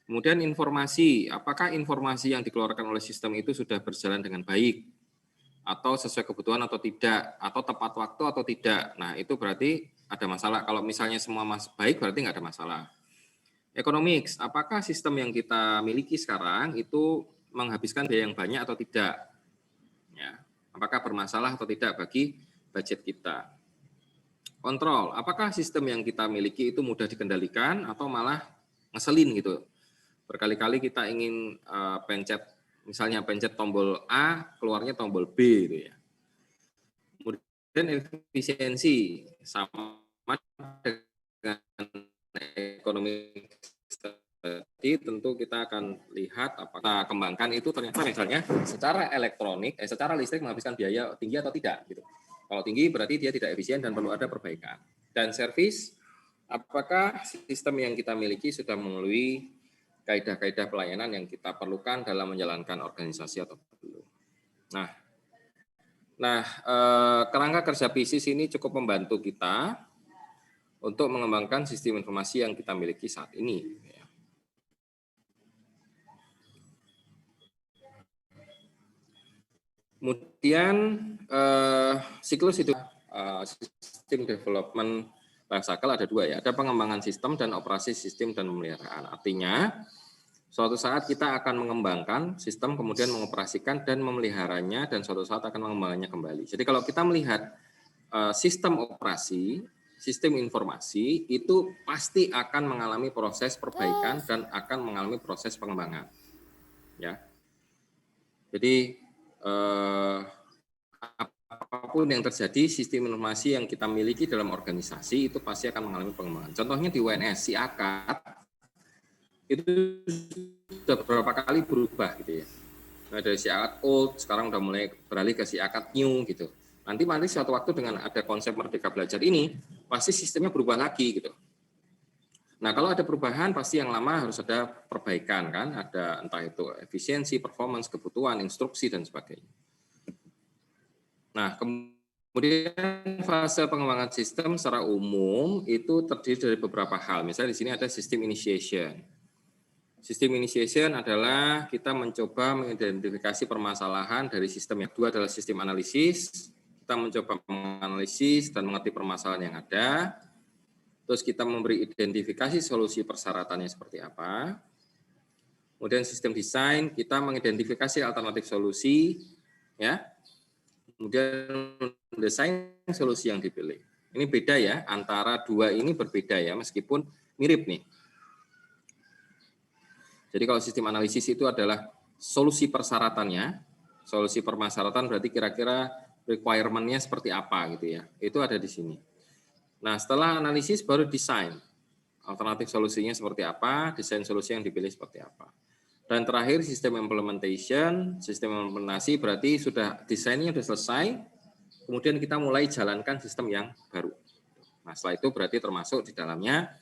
Kemudian informasi, apakah informasi yang dikeluarkan oleh sistem itu sudah berjalan dengan baik, atau sesuai kebutuhan atau tidak, atau tepat waktu atau tidak. Nah, itu berarti ada masalah. Kalau misalnya semua baik, berarti nggak ada masalah. Economics, apakah sistem yang kita miliki sekarang itu menghabiskan biaya yang banyak atau tidak? Ya, apakah bermasalah atau tidak bagi budget kita? Kontrol, apakah sistem yang kita miliki itu mudah dikendalikan atau malah ngeselin gitu? Berkali-kali kita ingin misalnya pencet tombol A, keluarnya tombol B gitu ya. Kemudian efisiensi, sama dengan ekonomi tadi tentu kita akan lihat apakah kembangkan itu ternyata misalnya secara elektronik, secara listrik menghabiskan biaya tinggi atau tidak gitu. Kalau tinggi berarti dia tidak efisien dan perlu ada perbaikan. Dan servis, apakah sistem yang kita miliki sudah memenuhi kaidah-kaidah pelayanan yang kita perlukan dalam menjalankan organisasi atau belum. Nah, kerangka kerja PISIS ini cukup membantu kita untuk mengembangkan sistem informasi yang kita miliki saat ini. Kemudian siklus hidup sistem development life cycle ada dua ya, ada pengembangan sistem dan operasi sistem dan pemeliharaan. Artinya suatu saat kita akan mengembangkan sistem, kemudian mengoperasikan dan memeliharanya, dan suatu saat akan mengembangkannya kembali. Jadi kalau kita melihat sistem operasi, sistem informasi itu pasti akan mengalami proses perbaikan dan akan mengalami proses pengembangan. Ya, jadi apapun yang terjadi, sistem informasi yang kita miliki dalam organisasi itu pasti akan mengalami pengembangan. Contohnya di UNS, si AKAD itu sudah beberapa kali berubah gitu ya. Nah, dari si AKAD old, sekarang udah mulai beralih ke si AKAD new gitu. Nanti suatu waktu dengan ada konsep Merdeka Belajar ini, pasti sistemnya berubah lagi gitu. Nah, kalau ada perubahan, pasti yang lama harus ada perbaikan kan, ada entah itu efisiensi, performance, kebutuhan, instruksi, dan sebagainya. Nah, kemudian fase pengembangan sistem secara umum itu terdiri dari beberapa hal. Misalnya di sini ada sistem initiation. Sistem initiation adalah kita mencoba mengidentifikasi permasalahan dari sistem. Yang kedua adalah sistem analisis. Kita mencoba menganalisis dan mengerti permasalahan yang ada. Terus kita memberi identifikasi solusi persyaratannya seperti apa. Kemudian sistem desain, kita mengidentifikasi alternatif solusi, ya. Kemudian desain solusi yang dipilih. Ini beda ya, antara dua ini berbeda ya, meskipun mirip nih. Jadi kalau sistem analisis itu adalah solusi persyaratannya, solusi permasyarakatan berarti kira-kira requirement-nya seperti apa gitu ya. Itu ada di sini. Nah, setelah analisis baru desain. Alternatif solusinya seperti apa, desain solusi yang dipilih seperti apa. Dan terakhir sistem implementation, sistem implementasi berarti sudah desainnya sudah selesai, kemudian kita mulai jalankan sistem yang baru. Nah, setelah itu berarti termasuk di dalamnya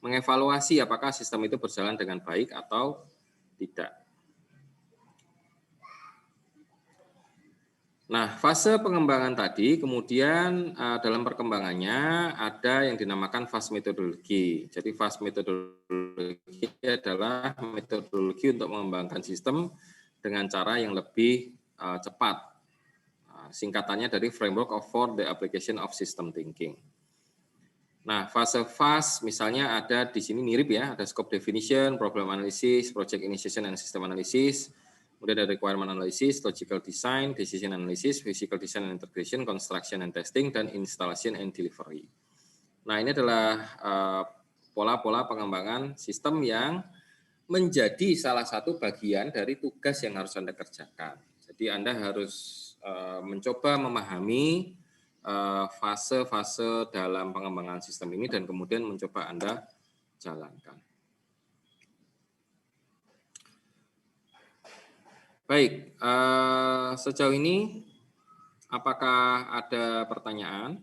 mengevaluasi apakah sistem itu berjalan dengan baik atau tidak. Nah, fase pengembangan tadi, kemudian dalam perkembangannya ada yang dinamakan fase metodologi. Jadi fase metodologi adalah metodologi untuk mengembangkan sistem dengan cara yang lebih cepat. Singkatannya dari Framework for the Application of System Thinking. Nah, fase misalnya ada di sini mirip ya, ada scope definition, problem analysis, project initiation and system analysis. Kemudian ada requirement analysis, logical design, decision analysis, physical design and integration, construction and testing, dan installation and delivery. Nah, ini adalah pola-pola pengembangan sistem yang menjadi salah satu bagian dari tugas yang harus Anda kerjakan. Jadi Anda harus mencoba memahami fase-fase dalam pengembangan sistem ini dan kemudian mencoba Anda jalankan. Baik, sejauh ini apakah ada pertanyaan?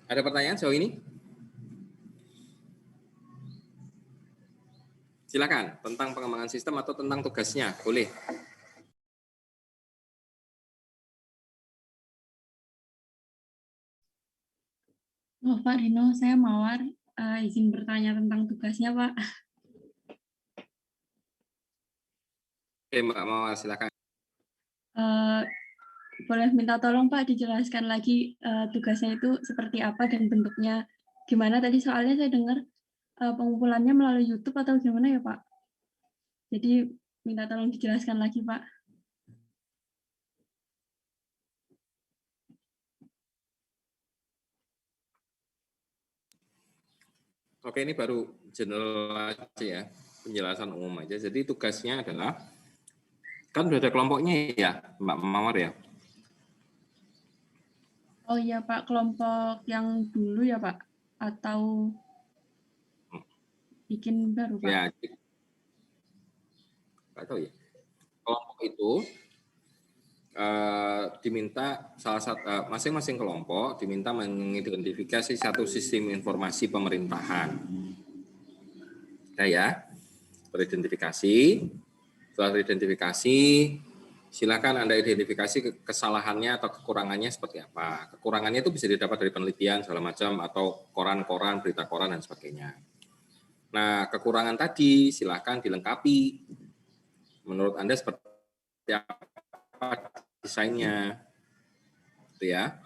Ada pertanyaan sejauh ini? Silakan, tentang pengembangan sistem atau tentang tugasnya, boleh. Oh, Pak Rino, saya Mawar, izin bertanya tentang tugasnya, Pak. Oke, Mbak Mawar, silakan. Boleh minta tolong, Pak, dijelaskan lagi tugasnya itu seperti apa dan bentuknya gimana tadi, soalnya saya dengar pengumpulannya melalui YouTube atau gimana ya, Pak? Jadi minta tolong dijelaskan lagi, Pak. Oke, ini baru general aja ya, penjelasan umum aja. Jadi tugasnya adalah, kan sudah ada kelompoknya ya, Mbak Mawar ya? Oh iya, Pak, kelompok yang dulu ya, Pak? Atau bikin baru, Pak? Ya, nggak tahu ya. Kelompok itu diminta masing-masing kelompok diminta mengidentifikasi satu sistem informasi pemerintahan. Ya, teridentifikasi. Setelah teridentifikasi, silakan Anda identifikasi kesalahannya atau kekurangannya seperti apa. Kekurangannya itu bisa didapat dari penelitian segala macam atau koran-koran, berita koran dan sebagainya. Nah, kekurangan tadi silakan dilengkapi. Menurut Anda seperti apa desainnya? Gitu ya.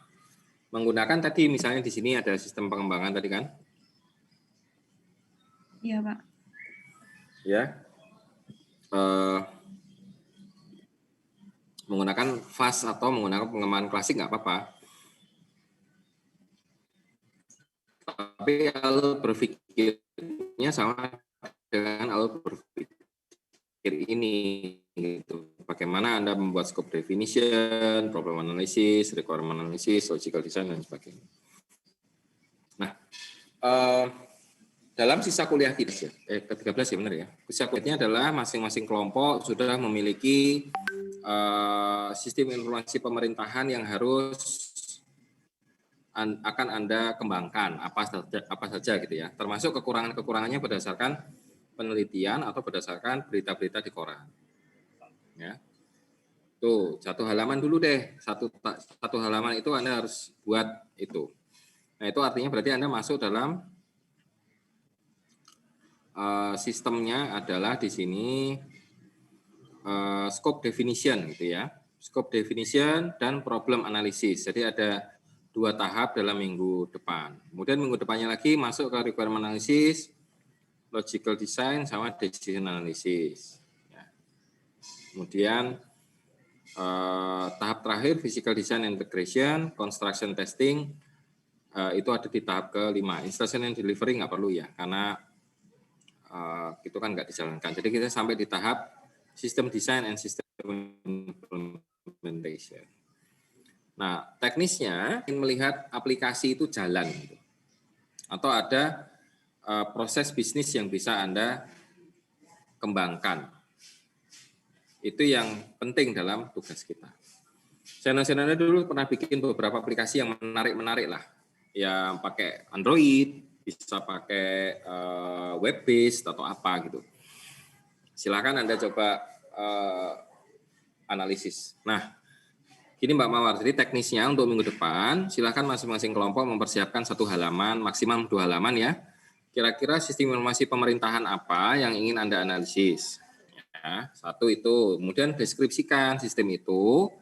Menggunakan tadi misalnya di sini ada sistem pengembangan tadi kan? Iya, Pak. Ya. Menggunakan fast atau menggunakan pengembangan klasik nggak apa-apa. Tapi alur berpikirnya sama dengan alur berpikir ini. Gitu. Bagaimana Anda membuat scope definition, problem analysis, requirement analysis, logical design, dan sebagainya. Nah, dalam sisa kuliah kita, ke-13 ya benar ya, sisa kuliahnya adalah masing-masing kelompok sudah memiliki sistem informasi pemerintahan yang harus akan Anda kembangkan apa saja gitu ya, termasuk kekurangannya berdasarkan penelitian atau berdasarkan berita-berita di koran. Ya, tuh 1 halaman dulu deh, satu halaman itu Anda harus buat itu. Nah itu artinya berarti Anda masuk dalam sistemnya adalah di sini scope definition gitu ya, scope definition dan problem analysis. Jadi ada 2 tahap dalam minggu depan. Kemudian minggu depannya lagi masuk ke requirement analysis, logical design sama decision analysis. Ya. Kemudian tahap terakhir physical design integration, construction testing itu ada di tahap ke-5. Installation and delivery nggak perlu ya, karena itu kan nggak dijalankan. Jadi kita sampai di tahap system design and system implementation. Nah, teknisnya ingin melihat aplikasi itu jalan, gitu. Atau ada proses bisnis yang bisa Anda kembangkan. Itu yang penting dalam tugas kita. Saya dulu pernah bikin beberapa aplikasi yang menarik lah, yang pakai Android, bisa pakai web based atau apa gitu. Silakan Anda coba analisis. Nah, gini Mbak Mawar, jadi teknisnya untuk minggu depan, silakan masing-masing kelompok mempersiapkan 1 halaman, maksimum 2 halaman ya. Kira-kira sistem informasi pemerintahan apa yang ingin Anda analisis. Ya, 1 itu, kemudian deskripsikan sistem itu,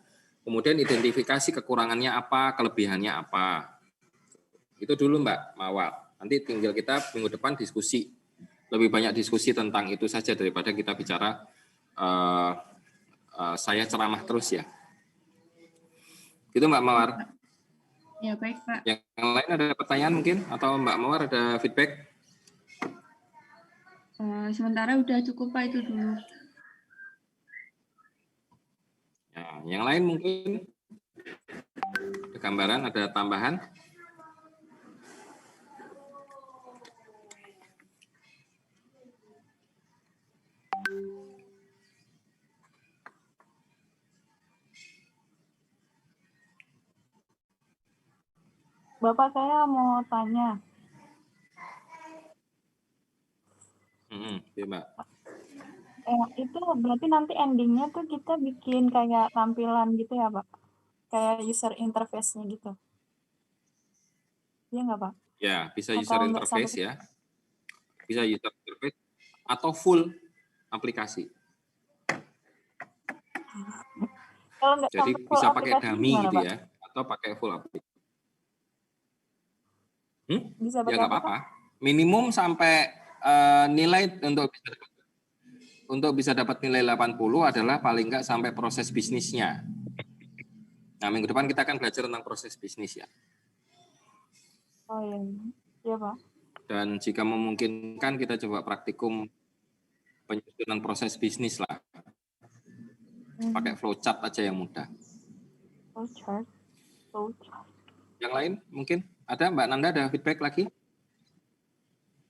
kemudian identifikasi kekurangannya apa, kelebihannya apa. Itu dulu Mbak Mawar. Nanti tinggal kita minggu depan diskusi. Lebih banyak diskusi tentang itu saja daripada kita bicara saya ceramah terus ya. Gitu Mbak Mawar. Ya, baik, Pak. Yang lain ada pertanyaan mungkin? Atau Mbak Mawar ada feedback? Sementara udah cukup, Pak, itu dulu. Ya, yang lain mungkin ada gambaran, ada tambahan? Bapak, saya mau tanya. Ya, Mbak. Itu berarti nanti endingnya tuh kita bikin kayak tampilan gitu ya, Pak? Kayak user interface-nya gitu. Iya nggak, Pak? Ya, bisa Atau user nggak interface sampai- ya. Bisa user interface atau full aplikasi. Kalau nggak Jadi sampai full bisa pakai aplikasi dummy gimana, gitu Pak? ya, atau pakai full aplikasi. Bisa Ya pakai nggak apa, Pak? apa-apa. Minimum sampai nilai untuk bisa dapat nilai 80 adalah paling nggak sampai proses bisnisnya. Nah, minggu depan kita akan belajar tentang proses bisnis ya. Oh iya, iya Pak. Dan jika memungkinkan kita coba praktikum penyusunan proses bisnis lah. Pakai flowchart aja yang mudah. Flowchart. Yang lain mungkin ada Mbak Nanda ada feedback lagi?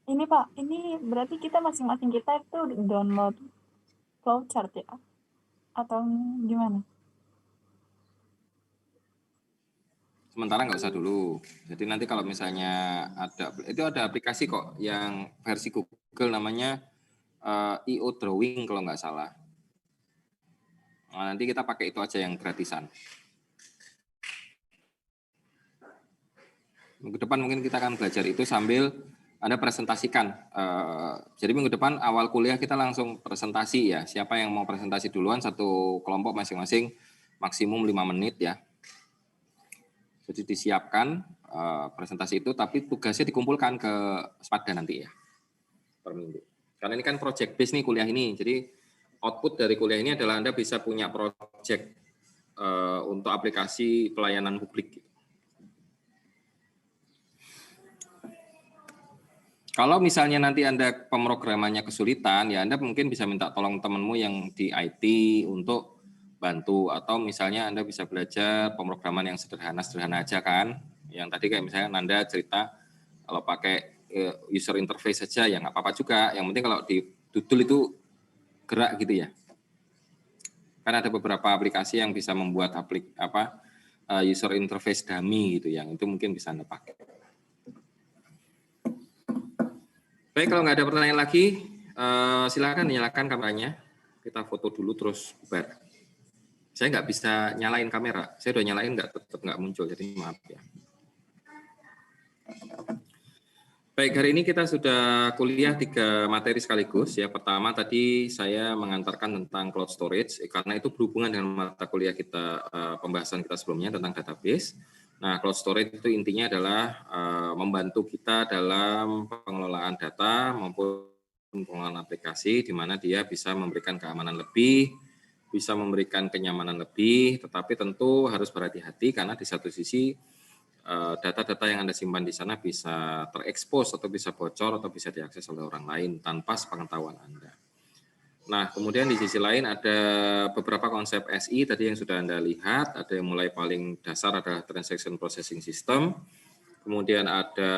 Ini Pak, ini berarti kita masing-masing kita itu download flowchart ya? Atau gimana? Sementara nggak usah dulu. Jadi nanti kalau misalnya ada aplikasi kok yang versi Google namanya IO Drawing kalau nggak salah. Nah, nanti kita pakai itu aja yang gratisan. Minggu depan mungkin kita akan belajar itu sambil Anda presentasikan. Jadi minggu depan awal kuliah kita langsung presentasi ya. Siapa yang mau presentasi duluan, satu kelompok masing-masing maksimum 5 menit ya. Jadi disiapkan presentasi itu, tapi tugasnya dikumpulkan ke Spada nanti ya, per minggu. Karena ini kan project base nih kuliah ini, jadi output dari kuliah ini adalah Anda bisa punya project untuk aplikasi pelayanan publik. Kalau misalnya nanti Anda pemrogramannya kesulitan, ya Anda mungkin bisa minta tolong temanmu yang di IT untuk bantu, atau misalnya Anda bisa belajar pemrograman yang sederhana aja kan. Yang tadi kayak misalnya Nanda cerita kalau pakai user interface saja ya nggak apa-apa juga. Yang penting kalau di Doodle itu gerak gitu ya. Kan ada beberapa aplikasi yang bisa membuat user interface dummy gitu, yang itu mungkin bisa Anda pakai. Baik, kalau nggak ada pertanyaan lagi, silakan nyalakan kameranya. Kita foto dulu terus bubar. Saya nggak bisa nyalain kamera. Saya udah nyalain, tetap nggak muncul, jadi maaf ya. Baik, hari ini kita sudah kuliah 3 materi sekaligus. Ya, pertama tadi saya mengantarkan tentang cloud storage, karena itu berhubungan dengan mata kuliah kita, pembahasan kita sebelumnya tentang database. Nah, cloud storage itu intinya adalah membantu kita dalam pengelolaan data maupun pengelolaan aplikasi, di mana dia bisa memberikan keamanan lebih, bisa memberikan kenyamanan lebih, tetapi tentu harus berhati-hati karena di satu sisi data-data yang Anda simpan di sana bisa terekspos atau bisa bocor atau bisa diakses oleh orang lain tanpa sepengetahuan Anda. Nah, kemudian di sisi lain ada beberapa konsep SI tadi yang sudah Anda lihat, ada yang mulai paling dasar adalah Transaction Processing System, kemudian ada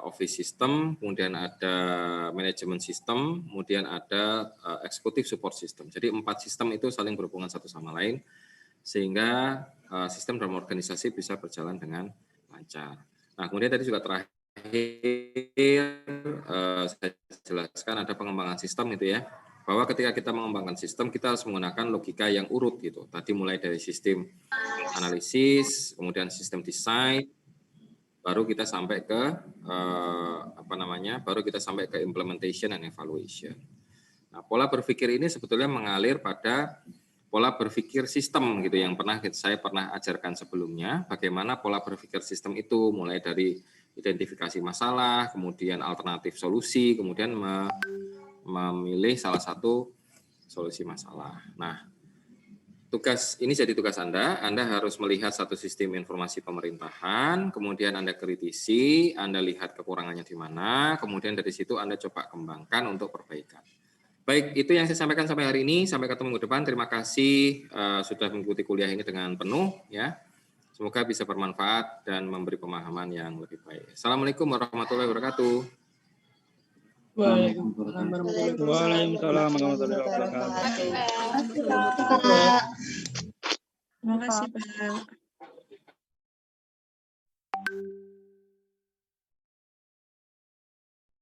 Office System, kemudian ada Management System, kemudian ada Executive Support System. Jadi 4 sistem itu saling berhubungan satu sama lain, sehingga sistem dalam organisasi bisa berjalan dengan lancar. Nah, kemudian tadi juga terakhir saya jelaskan ada pengembangan sistem itu ya, bahwa ketika kita mengembangkan sistem kita harus menggunakan logika yang urut gitu. Tadi mulai dari sistem analisis, kemudian sistem desain, baru kita sampai ke baru kita sampai ke implementation and evaluation. Nah, pola berpikir ini sebetulnya mengalir pada pola berpikir sistem gitu yang saya pernah ajarkan sebelumnya, bagaimana pola berpikir sistem itu mulai dari identifikasi masalah, kemudian alternatif solusi, kemudian memilih salah satu solusi masalah. Nah, ini jadi tugas Anda harus melihat satu sistem informasi pemerintahan, kemudian Anda kritisi, Anda lihat kekurangannya di mana, kemudian dari situ Anda coba kembangkan untuk perbaikan. Baik, itu yang saya sampaikan sampai hari ini. Sampai ketemu minggu depan. Terima kasih sudah mengikuti kuliah ini dengan penuh, ya. Semoga bisa bermanfaat dan memberi pemahaman yang lebih baik. Assalamualaikum warahmatullahi wabarakatuh. Waalaikumsalam warahmatullahi wabarakatuh. Terima kasih, Pak.